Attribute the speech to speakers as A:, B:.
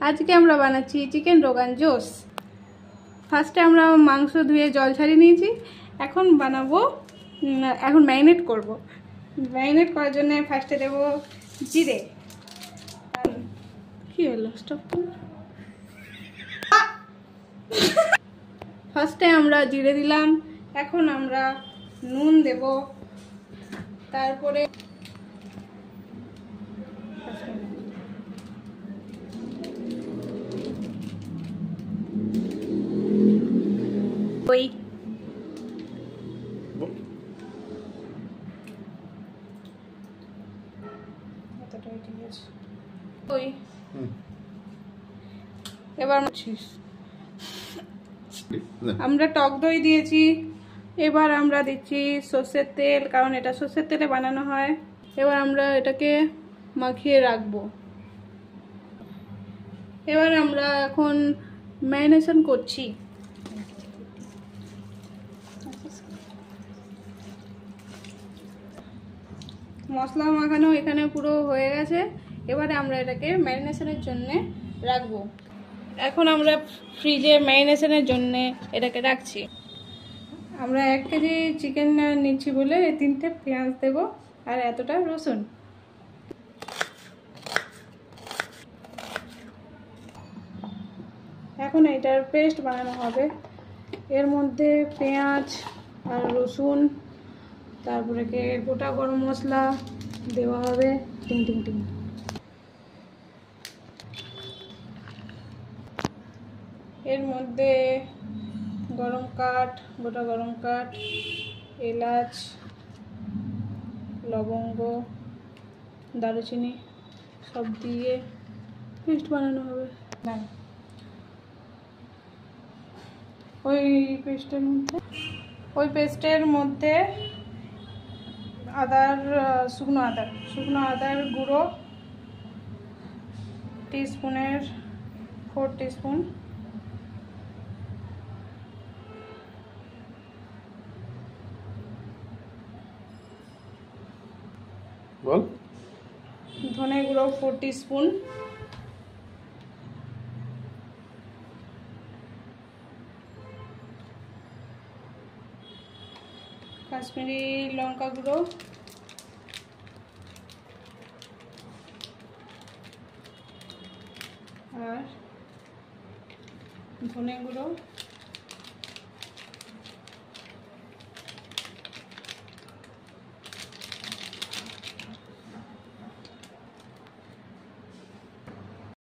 A: আজকে আমরা বানাচ্ছি চিকেন রোগান জোশ। ফার্স্টে আমরা মাংস ধুয়ে জল ছাড়িয়ে নিয়েছি। এখন বানাবো, এখন ম্যারিনেট করব। ম্যারিনেট করার জন্য ফার্স্টে দেবো জিরে। কি হলো, স্টপ। ফার্স্টে আমরা জিরে দিলাম, এখন আমরা নুন দেব, তারপরে ওই এবার আমরা টক দই দিয়েছি। এবার আমরা দিচ্ছি সর্ষের তেল, কারণ এটা সর্ষের তেলে বানানো হয়। এবার আমরা এটাকে মাখিয়ে রাখবো। এবার আমরা এখন ম্যারিনেশন করছি। মশলা মাখানো এখানে পুরো হয়ে গেছে। এবারে আমরা এটাকে ম্যারিনেশনের জন্য রাখবো। এখন আমরা ফ্রিজে ম্যারিনেশনের জন্য এটাকে রাখছি। আমরা 1 কেজি চিকেন নিচ্ছি বলে 3টে পেঁয়াজ দেব আর এতটা রসুন। এখন এটার পেস্ট বানানো হবে। এর মধ্যে পেঁয়াজ আর রসুন, তারপরে গোটা গরম মশলা দেওয়া হবে, টিং টিং টিং। এর মধ্যে গোটা গরম কাঠ, এলাচ, লবঙ্গ, দারুচিনি সব দিয়ে পেস্ট বানানো হবে। ওই পেস্টের মধ্যে শুকনো আদার গুঁড়ো টিস্পুনের 4 টিস্পুন, ধনে গুঁড়ো 4 টিস্পুন, কাশ্মীরি লঙ্কা গুঁড়ো, আর ধনে গুঁড়ো